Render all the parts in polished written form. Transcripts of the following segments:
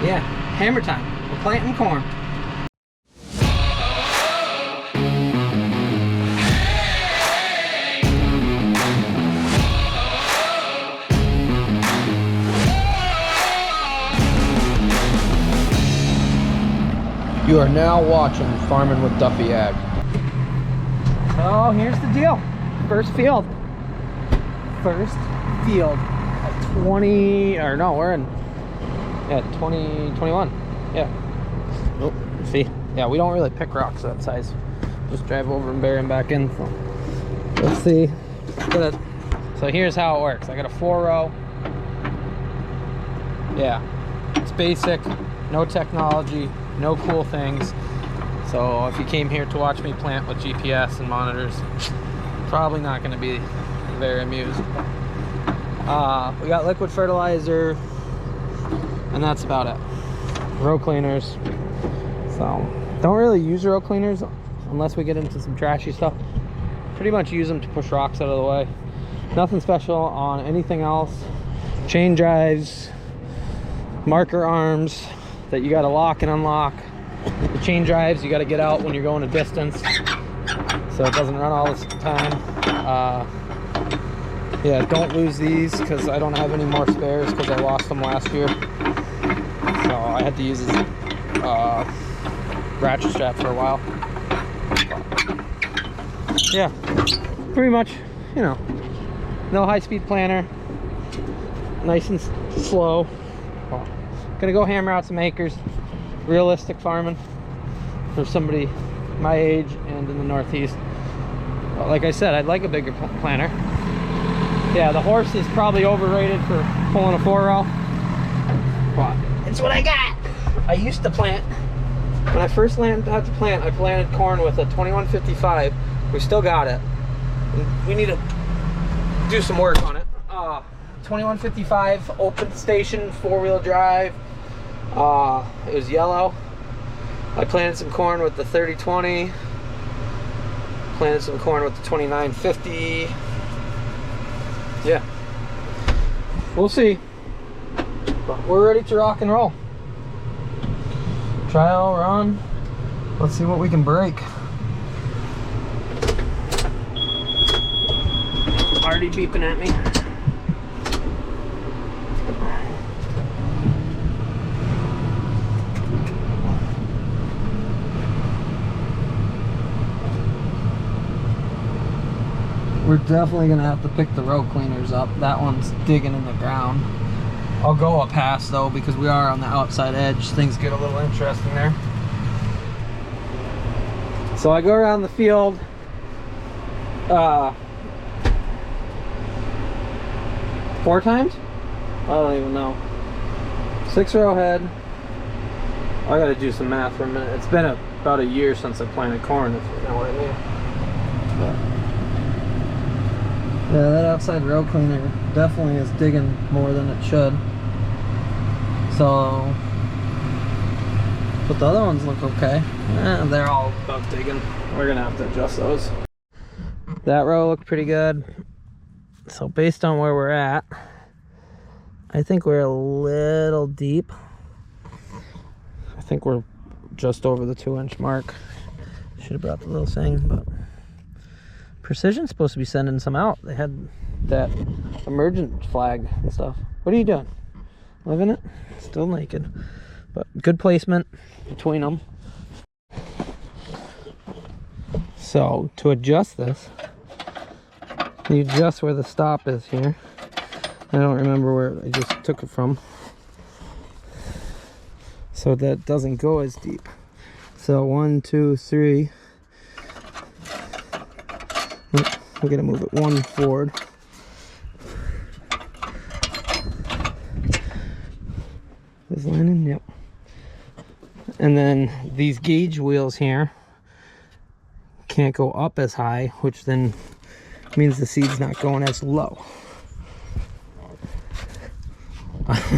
Yeah, hammer time. We're planting corn. You are now watching Farming with Duffy Ag. So here's the deal. First field. First field at 20, or no, we're in, yeah, 2021. Yeah. Oh, see? Yeah, we don't really pick rocks that size. Just drive over and bury them back in. So let's see. So here's how it works. I got a 4-row. Yeah, it's basic, no technology, no cool things. So if you came here to watch me plant with GPS and monitors, probably not going to be very amused. We got liquid fertilizer, and that's about it. Row cleaners. So don't really use row cleaners unless we get into some trashy stuff. Pretty much use them to push rocks out of the way. Nothing special on anything else. Chain drives, marker arms that you got to lock and unlock. The chain drives you got to get out when you're going a distance so it doesn't run all the time. Yeah, don't lose these because I don't have any more spares because I lost them last year. So I had to use this ratchet strap for a while. Yeah, pretty much, you know, no high-speed planter, nice and slow. Gonna go hammer out some acres. Realistic farming for somebody my age and in the Northeast. But like I said, I'd like a bigger planter. Yeah, the horse is probably overrated for pulling a 4-row. But it's what I got. I used to plant. When I first learned how to plant, I planted corn with a 2155. We still got it. We need to do some work on it. 2155 open station 4-wheel drive. It was yellow. I planted some corn with the 3020. Planted some corn with the 2950. Yeah, we'll see. But we're ready to rock and roll. Trial run. Let's see what we can break. Already beeping at me. We're definitely gonna have to pick the row cleaners up. That one's digging in the ground. I'll go a pass though because we are on the outside edge. Things get a little interesting there. So I go around the field. 4 times? I don't even know. 6-row head. I gotta do some math for a minute. It's been about a year since I planted corn, if you know what I mean. But yeah, that outside row cleaner definitely is digging more than it should. So, but the other ones look okay. They're all about digging. We're gonna have to adjust those. That row looked pretty good. So based on where we're at, I think we're a little deep. I think we're just over the 2-inch mark. Should have brought the little thing, but Precision's supposed to be sending some out. They had that emergent flag and stuff. What are you doing? Living it? Still naked. But good placement between them. So to adjust this, you adjust where the stop is here. I don't remember where I just took it from. So that doesn't go as deep. So 1, 2, 3. We're gonna move it 1 forward. Is lining? Yep. And then these gauge wheels here can't go up as high, which then means the seed's not going as low.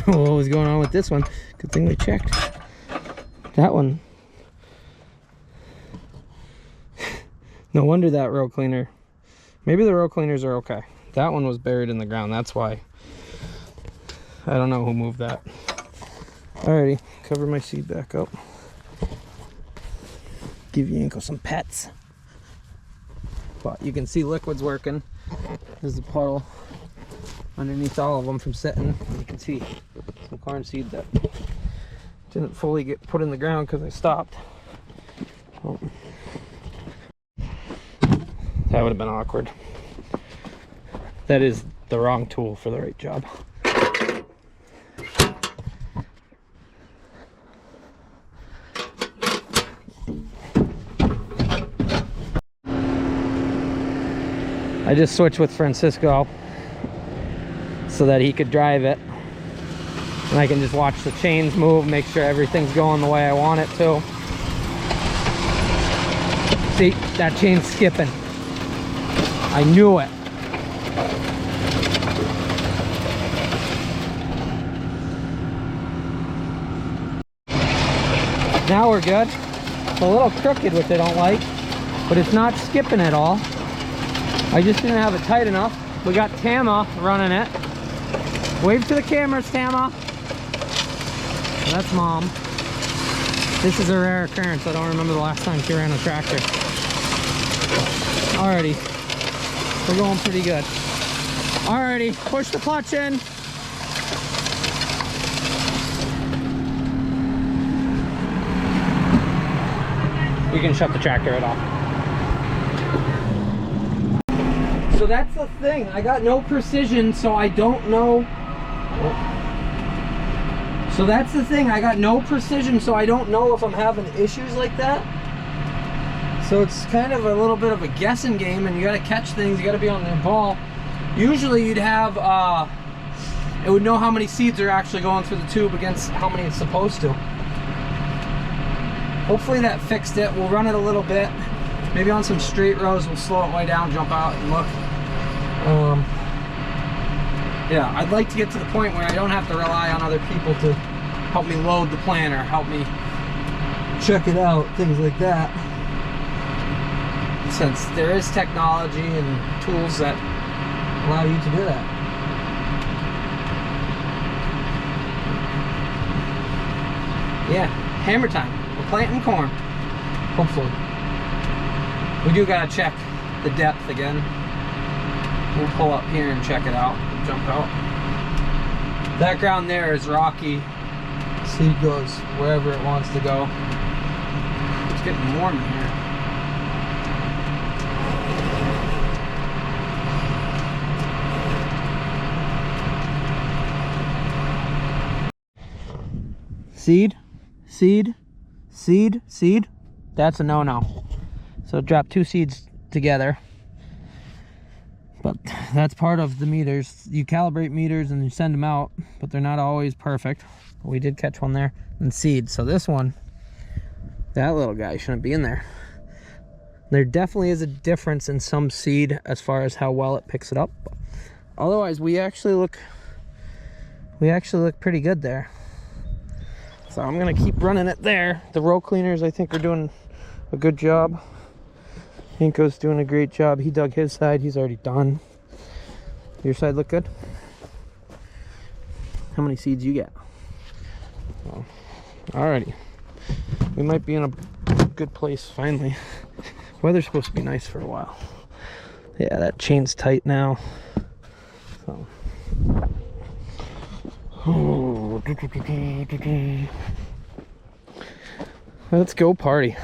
What was going on with this one? Good thing we checked. That one. No wonder that row cleaner. Maybe the row cleaners are okay. That one was buried in the ground. That's why. I don't know who moved that. Alrighty, cover my seed back up. Give your ankle some pets. But you can see liquid's working. There's a puddle underneath all of them from sitting. You can see some corn seed that didn't fully get put in the ground because I stopped. Oh. That would have been awkward. That is the wrong tool for the right job. I just switched with Francisco so that he could drive it. And I can just watch the chains move, make sure everything's going the way I want it to. See, that chain's skipping. I knew it. Now we're good. It's a little crooked, which I don't like, but it's not skipping at all. I just didn't have it tight enough. We got Tama running it. Wave to the cameras, Tama. That's Mom. This is a rare occurrence. I don't remember the last time she ran a tractor. Alrighty. We're going pretty good. Alrighty, push the clutch in. You can shut the tractor right off. So that's the thing. I got no precision, so I don't know. So that's the thing. I got no precision, so I don't know if I'm having issues like that. So it's kind of a little bit of a guessing game, and you got to catch things. You got to be on the ball. Usually you'd have, it would know how many seeds are actually going through the tube against how many it's supposed to. Hopefully that fixed it. We'll run it a little bit. Maybe on some straight rows, we'll slow it way down, jump out, and look. Yeah, I'd like to get to the point where I don't have to rely on other people to help me load the planter, help me check it out, things like that. Since there is technology and tools that allow you to do that. Yeah, hammer time. We're planting corn. Hopefully. We do gotta check the depth again. We'll pull up here and check it out. Jump out. That ground there is rocky. Seed goes wherever it wants to go. It's getting warm in here. Seed, seed, seed, seed. That's a no-no. So drop 2 seeds together. But that's part of the meters. You calibrate meters and you send them out, but they're not always perfect. We did catch one there. And seed. So this one, that little guy shouldn't be in there. There definitely is a difference in some seed as far as how well it picks it up. Otherwise, we actually look pretty good there. So I'm gonna keep running it there. The row cleaners, I think, are doing a good job. Hinko's doing a great job. He dug his side. He's already done. Your side look good? How many seeds you get? Oh, alrighty. We might be in a good place finally. Weather's supposed to be nice for a while. Yeah, that chain's tight now. So. Oh. Let's go party.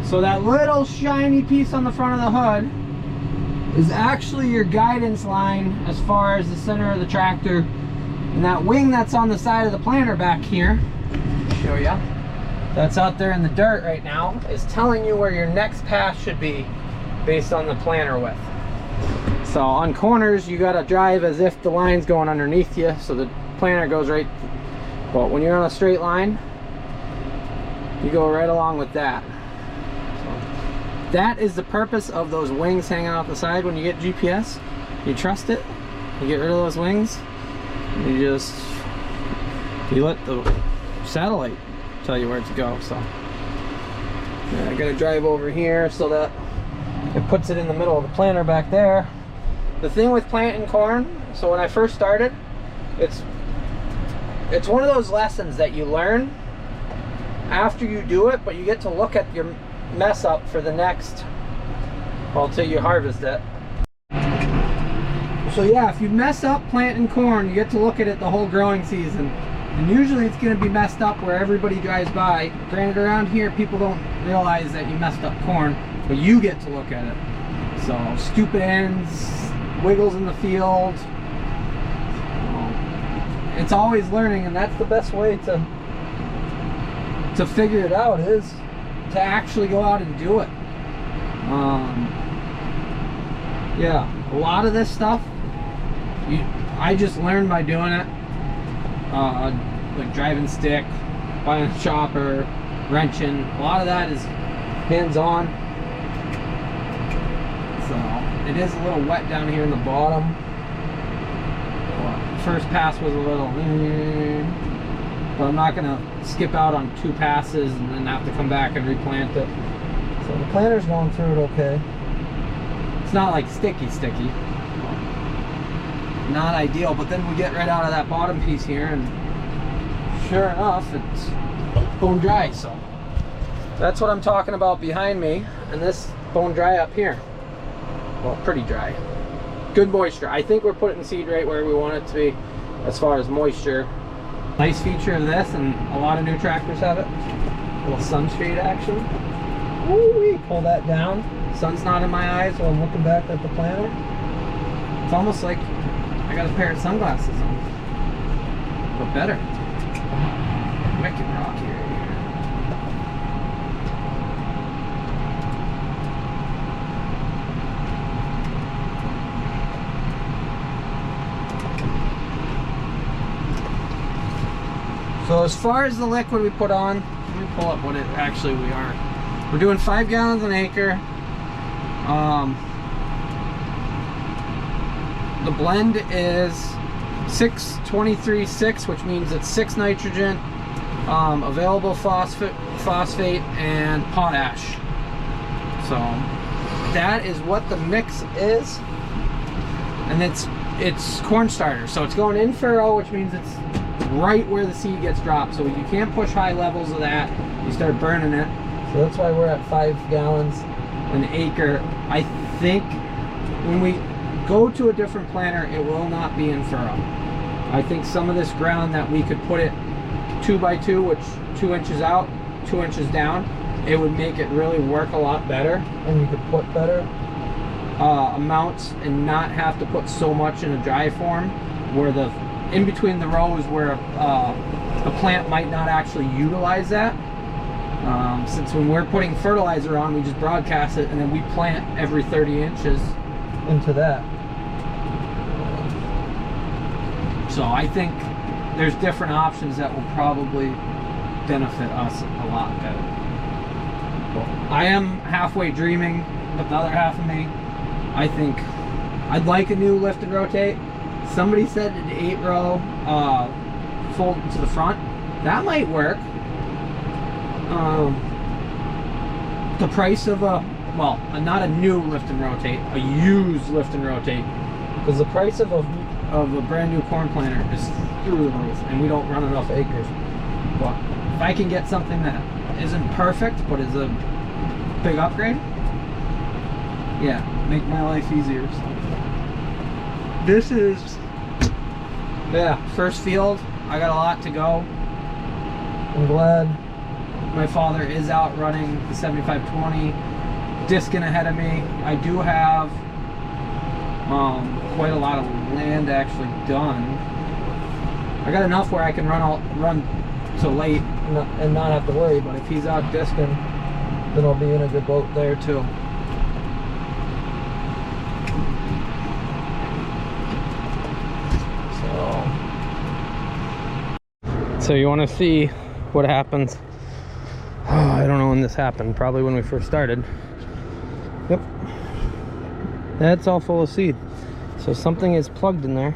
So that little shiny piece on the front of the hood is actually your guidance line as far as the center of the tractor. And that wing that's on the side of the planter back here, show ya, that's out there in the dirt right now, is telling you where your next pass should be based on the planter width. So on corners, you gotta drive as if the line's going underneath you, so the planter goes right, but when you're on a straight line, you go right along with that. That is the purpose of those wings hanging out the side. When you get GPS, you trust it, you get rid of those wings, you let the satellite tell you where to go. So yeah, I gotta drive over here so that it puts it in the middle of the planter back there. The thing with planting corn, so when I first started, it's it's one of those lessons that you learn after you do it, but you get to look at your mess up for the next, well, till you harvest it. So yeah, if you mess up planting corn, you get to look at it the whole growing season. And usually it's going to be messed up where everybody drives by. Granted, around here, people don't realize that you messed up corn, but you get to look at it. So, stupid ends, wiggles in the field. It's always learning, and that's the best way to figure it out, is to actually go out and do it. Yeah, a lot of this stuff, I just learned by doing it. Like driving stick, buying a chopper, wrenching. A lot of that is hands-on. So it is a little wet down here in the bottom. First pass was a little, but I'm not gonna skip out on 2 passes and then have to come back and replant it. So the planter's going through it okay. It's not like sticky. Not ideal, but then we get right out of that bottom piece here, and sure enough, it's bone dry. So that's what I'm talking about behind me, and this bone dry up here. Well, pretty dry. Good moisture. I think we're putting seed right where we want it to be as far as moisture. Nice feature of this, and a lot of new tractors have it, a little sunshade action. Woo-wee, pull that down. Sun's not in my eyes while I'm looking back at the planter. It's almost like I got a pair of sunglasses on, but better. Wicked rocky right here. So as far as the liquid we put on, let me pull up what it actually we are. We're doing 5 gallons an acre. The blend is 6-23-6, which means it's 6 nitrogen, available phosphate, and potash. So that is what the mix is, and it's corn starter. So it's going in furrow, which means it's right where the seed gets dropped. So you can't push high levels of that; you start burning it. So that's why we're at 5 gallons an acre. I think when we go to a different planter, it will not be in furrow. I think some of this ground that we could put it 2 by 2, which 2 inches out, 2 inches down, it would make it really work a lot better, and you could put better amounts and not have to put so much in a dry form where the in between the rows where a plant might not actually utilize that. Since when we're putting fertilizer on, we just broadcast it and then we plant every 30 inches into that. So I think there's different options that will probably benefit us a lot better. Well, I am halfway dreaming, but the other half of me, I think I'd like a new lift and rotate. Somebody said an 8-row fold to the front. That might work. The price of a, well, not a new lift and rotate, a used lift and rotate, because the price of a brand new corn planter is through the roof, and we don't run enough acres. But if I can get something that isn't perfect but is a big upgrade, yeah, make my life easier. So this is, yeah, first field. I got a lot to go. I'm glad my father is out running the 7520, discing ahead of me. I do have quite a lot of land actually done. I got enough where I can run till late and not have to worry, but if he's out discing, then I'll be in a good boat there too. So you want to see what happens. Oh, I don't know when this happened, probably when we first started. Yep, that's all full of seed. So something is plugged in there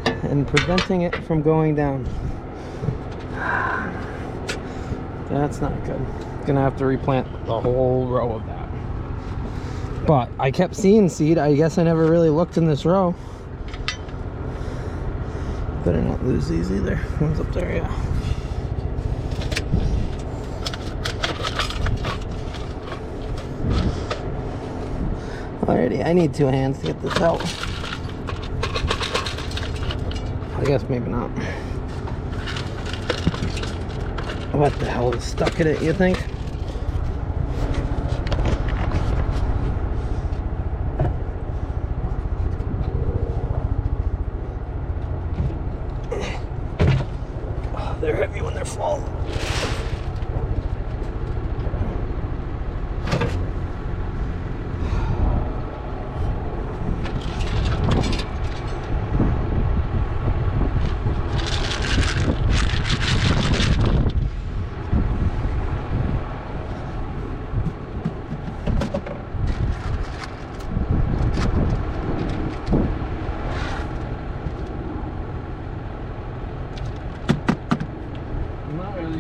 and preventing it from going down. That's not good. Gonna have to replant the whole row of that. But I kept seeing seed. I guess I never really looked in this row. Better not lose these either. One's up there, yeah. Alrighty, I need 2 hands to get this out. I guess maybe not. What the hell is stuck in it, you think? Oh, they're heavy when they're full.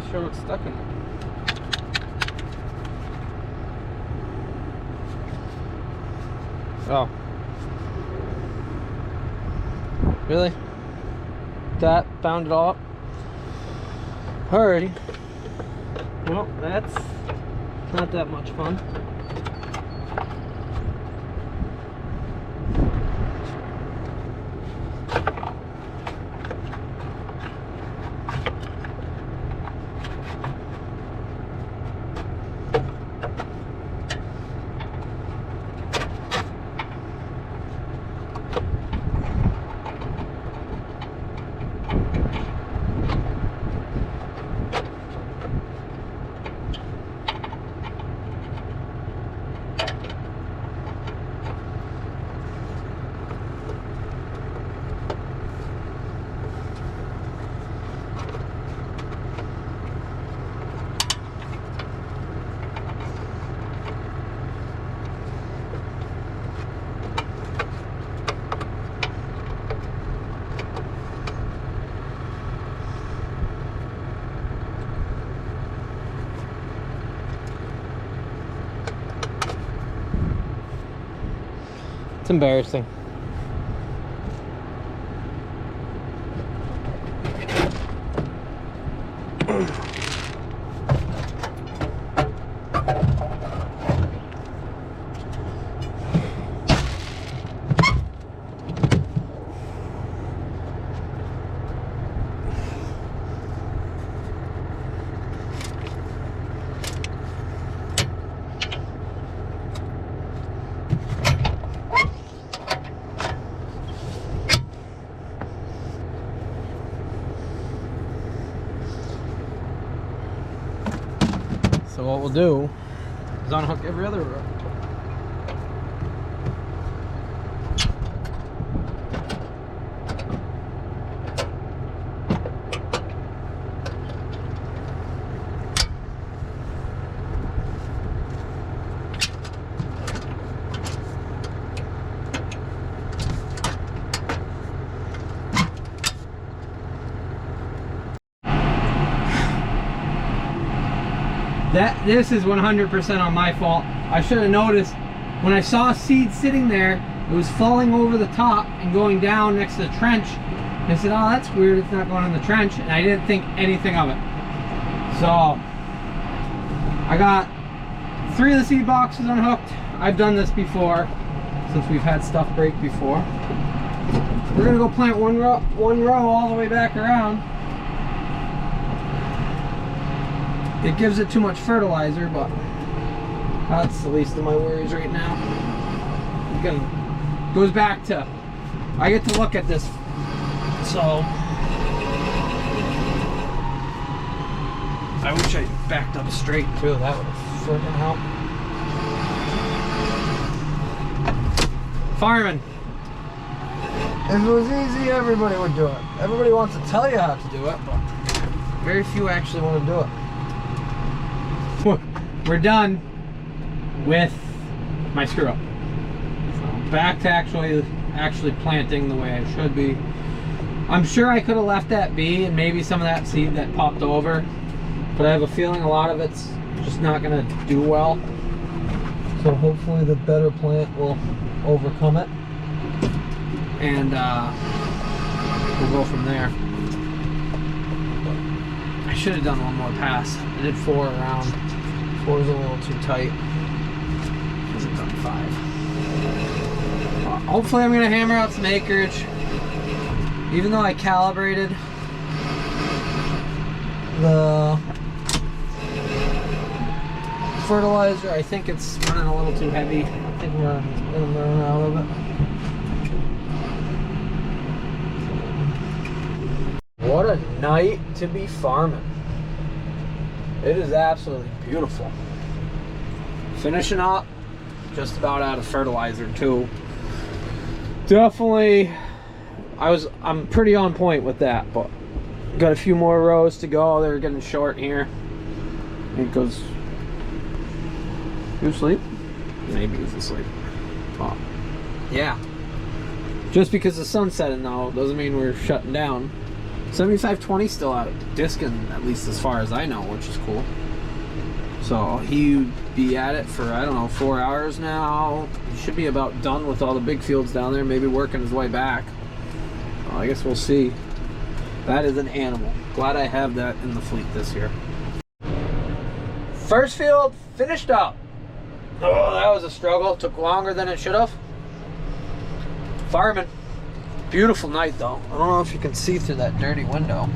Sure what's stuck in it. Oh. Really? That bound it all up? Alrighty. Well, that's not that much fun. It's embarrassing. So what we'll do is unhook every other rope. This is 100% on my fault. I should have noticed when I saw seed sitting there, it was falling over the top and going down next to the trench. I said, oh, that's weird, it's not going in the trench, and I didn't think anything of it. So I got 3 of the seed boxes unhooked. I've done this before since we've had stuff break before. We're gonna go plant one row all the way back around. It gives it too much fertilizer, but that's the least of my worries right now. Again, goes back to, I get to look at this, so I wish I backed up straight too. That would have freaking helped. Farming. If it was easy, everybody would do it. Everybody wants to tell you how to do it, but very few actually want to do it. We're done with my screw up. So back to actually planting the way I should be. I'm sure I could have left that be and maybe some of that seed that popped over, but I have a feeling a lot of it's just not gonna do well. So hopefully the better plant will overcome it. And we'll go from there. I should have done one more pass. I did 4 around. 4 was a little too tight. Should have done 5. Hopefully I'm gonna hammer out some acreage. Even though I calibrated the fertilizer, I think it's running a little too heavy. I think we're gonna run out of it. What a night to be farming. It is absolutely beautiful. Finishing up, just about out of fertilizer too. Definitely, I'm pretty on point with that, but got a few more rows to go. They're getting short here. It goes. You asleep? Maybe he's asleep. Oh. Yeah. Just because the sun's setting now doesn't mean we're shutting down. 7520 still out discing, at least as far as I know, which is cool. So he'd be at it for, I don't know, 4 hours now. He should be about done with all the big fields down there, maybe working his way back. Well, I guess we'll see. That is an animal. Glad I have that in the fleet this year. First field finished up. Oh, that was a struggle. Took longer than it should have. Farming. Beautiful night though. I don't know if you can see through that dirty window.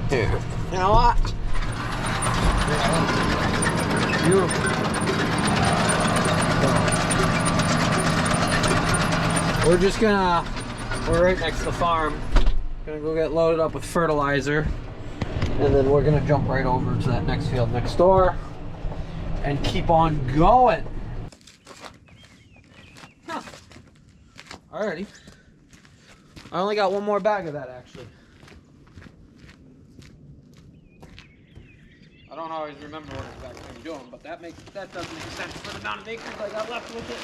Here. You know what? Beautiful. We're just gonna, we're right next to the farm. Gonna go get loaded up with fertilizer. And then we're gonna jump right over to that next field next door and keep on going. Huh. Alrighty. I only got one more bag of that actually. I don't always remember what exactly I'm doing, but that does make sense for the amount of acres I got left with it.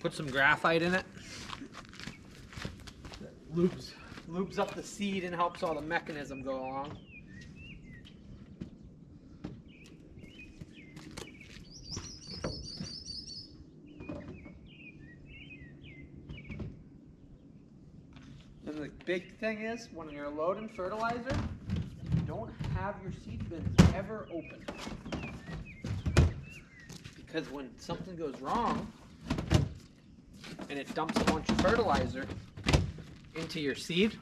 Put some graphite in it. That lubes up the seed and helps all the mechanism go along. And the big thing is, when you're loading fertilizer, don't have your seed bins ever open. Because when something goes wrong, and it dumps a bunch of fertilizer into your seed,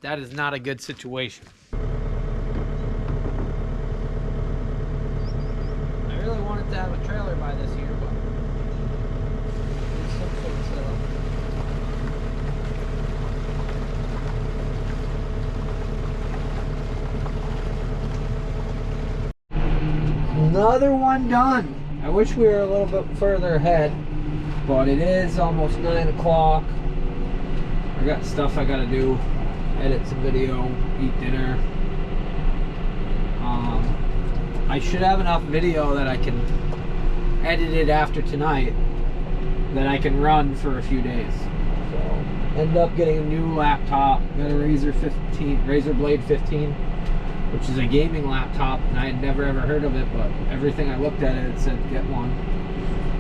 that is not a good situation. I really wanted to have a trailer by this year, but there's some sort of setup. Another one done. I wish we were a little bit further ahead. But it is almost 9 o'clock. I got stuff I gotta do. Edit some video, eat dinner. I should have enough video that I can edit it after tonight that I can run for a few days. So, end up getting a new laptop. Got a Razer Blade 15, which is a gaming laptop, and I had never ever heard of it, but everything I looked at it said get one.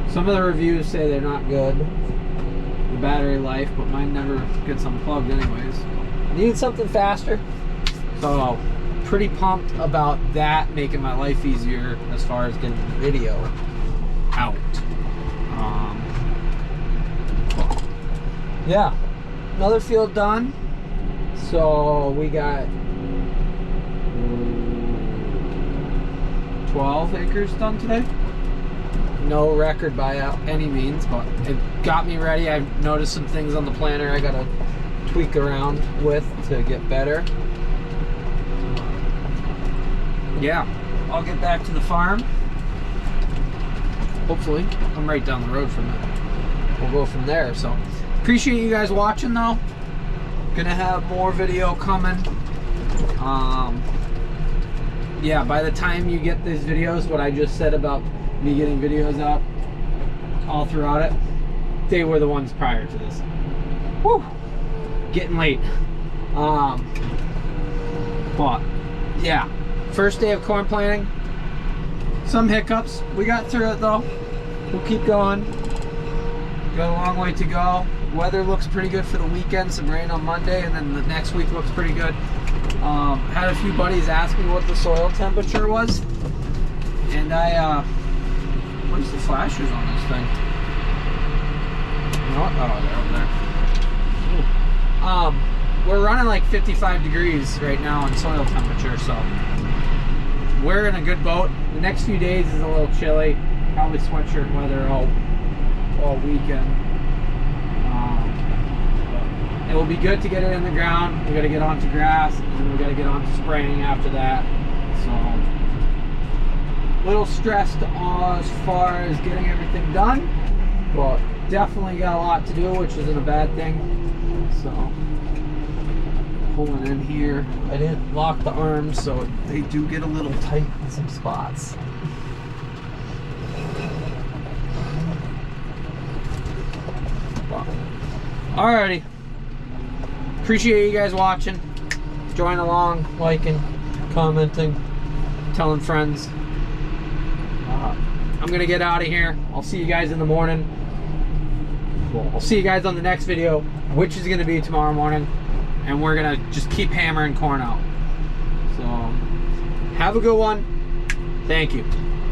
Some of the reviews say they're not good, the battery life, but mine never gets unplugged anyways. I needed something faster, so pretty pumped about that making my life easier as far as getting the video out. Yeah, another field done. So we got 12 acres done today. No record by any means, but it got me ready. I noticed some things on the planner I gotta tweak around with to get better. Yeah, I'll get back to the farm. Hopefully, I'm right down the road from it. we'll go from there. So appreciate you guys watching though. Gonna have more video coming. Yeah, by the time you get these videos, what I just said about me getting videos out all throughout it, they were the ones prior to this. Woo! Getting late. But yeah, first day of corn planting. Some hiccups. We got through it though. We'll keep going. Got a long way to go. Weather looks pretty good for the weekend. Some rain on Monday, and then the next week looks pretty good. Had a few buddies ask me what the soil temperature was, and where's the flashers on this thing? You know what? Oh, they're over there. We're running like 55 degrees right now on soil temperature, so we're in a good boat. The next few days is a little chilly. Probably sweatshirt weather all weekend. It will be good to get it in the ground. We got to get onto grass, and then we got to get onto spraying after that. So, a little stressed as far as getting everything done, but definitely got a lot to do, which isn't a bad thing. So, pulling in here. I didn't lock the arms, so they do get a little tight in some spots. Alrighty. Appreciate you guys watching. Join along, liking, commenting, telling friends. I'm gonna get out of here. I'll see you guys in the morning. Well, I'll see you guys on the next video, which is gonna be tomorrow morning. And we're gonna just keep hammering corn out. So, have a good one. Thank you.